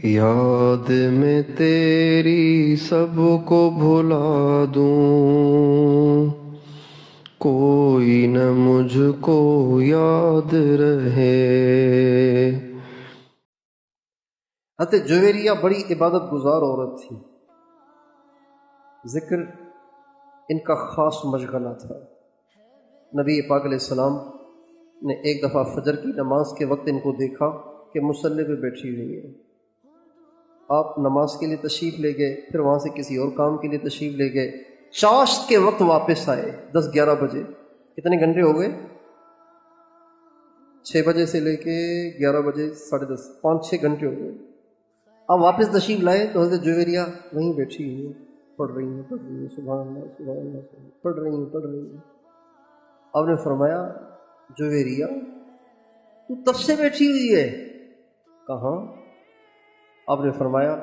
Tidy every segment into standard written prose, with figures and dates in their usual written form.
یاد میں تیری سب کو بھلا دوں، کوئی نہ مجھ کو یاد رہے۔ حضرت جویریہ بڑی عبادت گزار عورت تھی، ذکر ان کا خاص مشغلہ تھا۔ نبی پاک علیہ السلام نے ایک دفعہ فجر کی نماز کے وقت ان کو دیکھا کہ مصلی پہ بیٹھی ہوئی ہیں۔ آپ نماز کے لیے تشریف لے گئے، پھر وہاں سے کسی اور کام کے لیے تشریف لے گئے، چاشت کے وقت واپس آئے 10-11 بجے۔ کتنے گھنٹے ہو گئے؟ 6 بجے سے لے کے 11 بجے 10:30، 5-6 گھنٹے ہو گئے۔ آپ واپس تشریف لائے تو حضرت جویریہ وہیں بیٹھی ہوئی ہیں، پڑھ رہی ہیں سبحان اللہ سبحان اللہ، پڑھ رہی ہیں۔ آپ نے فرمایا جویریہ تو تب سے بیٹھی ہوئی ہے؟ کہاں؟ آپ نے فرمایا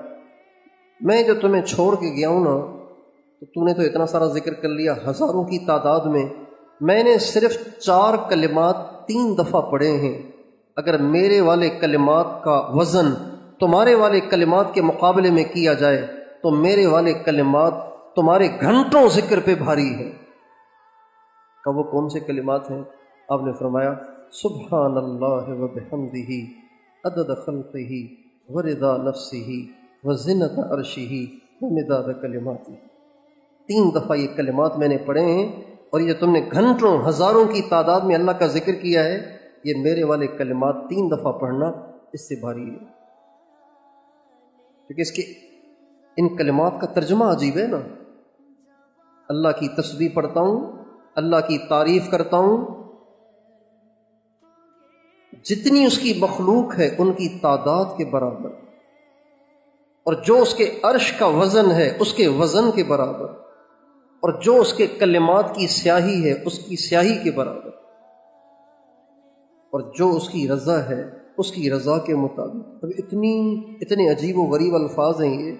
میں جو تمہیں چھوڑ کے گیا ہوں نا، تو تو نے تو اتنا سارا ذکر کر لیا ہزاروں کی تعداد میں نے صرف 4 کلمات 3 دفعہ پڑھے ہیں۔ اگر میرے والے کلمات کا وزن تمہارے والے کلمات کے مقابلے میں کیا جائے تو میرے والے کلمات تمہارے گھنٹوں ذکر پہ بھاری ہیں۔ کہ وہ کون سے کلمات ہیں؟ آپ نے فرمایا سبحان اللہ و بحمدہ عدد خلقہ ورضا نفسہ وزنۃ عرشہ ومداد کلماتہ۔ 3 دفعہ یہ کلمات میں نے پڑھے ہیں، اور یہ تم نے گھنٹوں ہزاروں کی تعداد میں اللہ کا ذکر کیا ہے، یہ میرے والے کلمات 3 دفعہ پڑھنا اس سے بھاری ہے۔ کیونکہ اس کے ان کلمات کا ترجمہ عجیب ہے نا۔ اللہ کی تسبیح پڑھتا ہوں، اللہ کی تعریف کرتا ہوں، جتنی اس کی مخلوق ہے ان کی تعداد کے برابر، اور جو اس کے عرش کا وزن ہے اس کے وزن کے برابر، اور جو اس کے کلمات کی سیاہی ہے اس کی سیاہی کے برابر، اور جو اس کی رضا ہے اس کی رضا کے مطابق۔ اب اتنے عجیب و غریب الفاظ ہیں یہ۔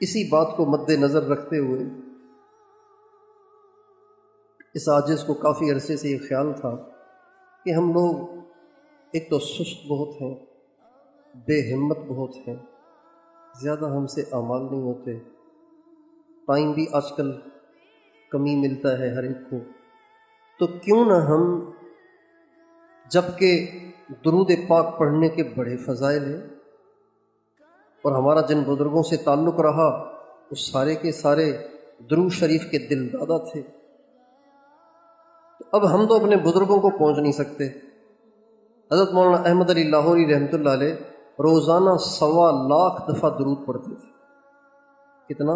اسی بات کو مد نظر رکھتے ہوئے اس عاجز کو کافی عرصے سے یہ خیال تھا کہ ہم لوگ ایک تو سست بہت ہیں، بے ہمت بہت ہیں، زیادہ ہم سے اعمال نہیں ہوتے، ٹائم بھی آج کل کمی ملتا ہے ہر ایک کو، تو کیوں نہ ہم، جبکہ درود پاک پڑھنے کے بڑے فضائل ہیں اور ہمارا جن بزرگوں سے تعلق رہا وہ سارے کے سارے درود شریف کے دل دادا تھے، تو اب ہم تو اپنے بزرگوں کو پہنچ نہیں سکتے۔ حضرت مولانا احمد علی لاہوری رحمۃ اللہ علیہ روزانہ 1.25 لاکھ دفعہ درود پڑھتے تھے۔ کتنا؟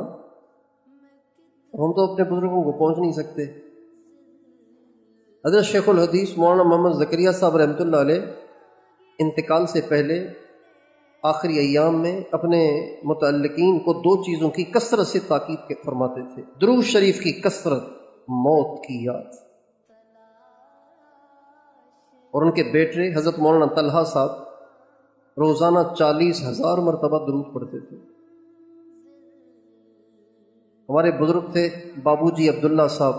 ہم تو اپنے بزرگوں کو پہنچ نہیں سکتے۔ حضرت شیخ الحدیث مولانا محمد زکریا صاحب رحمۃ اللہ علیہ انتقال سے پہلے آخری ایام میں اپنے متعلقین کو 2 چیزوں کی کثرت سے تاکید فرماتے تھے: درود شریف کی کثرت، موت کی یاد۔ اور ان کے بیٹے حضرت مولانا طلحہ صاحب روزانہ 40,000 مرتبہ درود پڑھتے تھے۔ ہمارے بزرگ تھے بابو جی عبداللہ صاحب،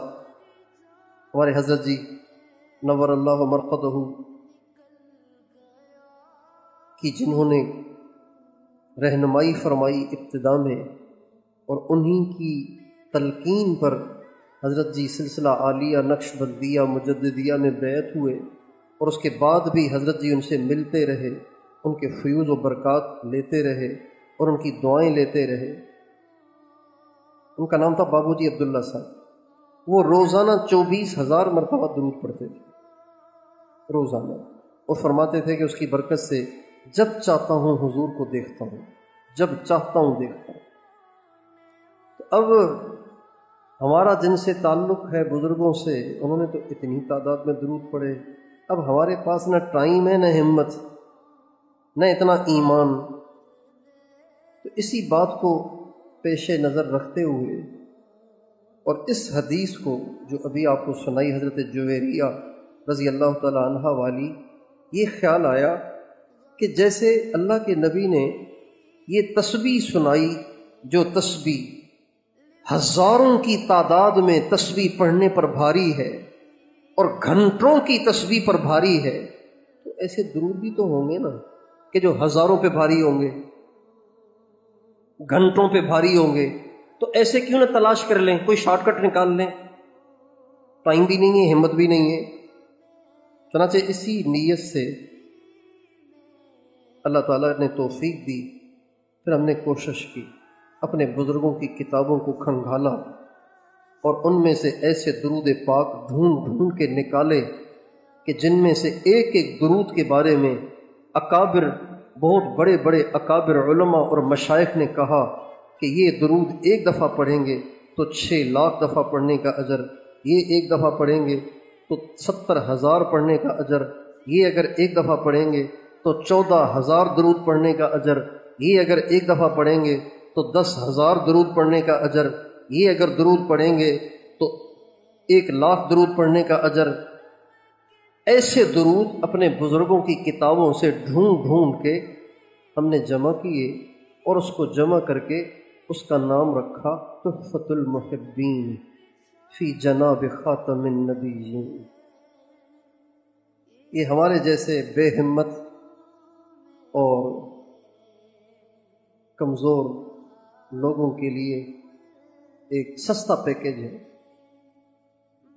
ہمارے حضرت جی نور اللہ مرقدہ کی، جنہوں نے رہنمائی فرمائی ابتدا میں، اور انہی کی تلقین پر حضرت جی سلسلہ عالیہ نقش بندیہ مجددیہ میں بیعت ہوئے، اور اس کے بعد بھی حضرت جی ان سے ملتے رہے، ان کے فیوز و برکات لیتے رہے اور ان کی دعائیں لیتے رہے۔ ان کا نام تھا بابو جی عبداللہ صاحب۔ وہ روزانہ 24,000 مرتبہ درود پڑھتے تھے روزانہ، اور فرماتے تھے کہ اس کی برکت سے جب چاہتا ہوں حضور کو دیکھتا ہوں، جب چاہتا ہوں دیکھتا ہوں۔ تو اب ہمارا جن سے تعلق ہے بزرگوں سے، انہوں نے تو اتنی تعداد میں درود پڑھے، اب ہمارے پاس نہ ٹائم ہے، نہ ہمت، نہ اتنا ایمان۔ تو اسی بات کو پیش نظر رکھتے ہوئے، اور اس حدیث کو جو ابھی آپ کو سنائی حضرت جویریہ رضی اللہ تعالی عنہ والی، یہ خیال آیا کہ جیسے اللہ کے نبی نے یہ تسبیح سنائی، جو تسبیح ہزاروں کی تعداد میں تسبیح پڑھنے پر بھاری ہے اور گھنٹوں کی تسبیح پر بھاری ہے، تو ایسے درود بھی تو ہوں گے نا۔ کہ جو ہزاروں پہ بھاری ہوں گے، گھنٹوں پہ بھاری ہوں گے، تو ایسے کیوں نہ تلاش کر لیں، کوئی شارٹ کٹ نکال لیں، ٹائم بھی نہیں ہے، ہمت بھی نہیں ہے۔ چنانچہ اسی نیت سے اللہ تعالیٰ نے توفیق دی، پھر ہم نے کوشش کی، اپنے بزرگوں کی کتابوں کو کھنگالا اور ان میں سے ایسے درود پاک ڈھونڈ ڈھونڈ کے نکالے کہ جن میں سے ایک ایک درود کے بارے میں اکابر، بہت بڑے بڑے اکابر علماء اور مشائخ نے کہا کہ یہ درود ایک دفعہ پڑھیں گے تو 6 لاکھ دفعہ پڑھنے کا اجر، یہ ایک دفعہ پڑھیں گے تو 70,000 پڑھنے کا اجر، یہ اگر ایک دفعہ پڑھیں گے تو 14,000 درود پڑھنے کا اجر، یہ اگر ایک دفعہ پڑھیں گے تو 10,000 درود پڑھنے کا اجر، یہ اگر درود پڑھیں گے تو 1,00,000 درود پڑھنے کا اجر۔ ایسے درود اپنے بزرگوں کی کتابوں سے ڈھونڈ ڈھونڈ کے ہم نے جمع کیے اور اس کو جمع کر کے اس کا نام رکھا تحفۃ المحبین فی جناب خاتم النبیین۔ یہ ہمارے جیسے بے ہمت اور کمزور لوگوں کے لیے ایک سستا پیکیج ہے۔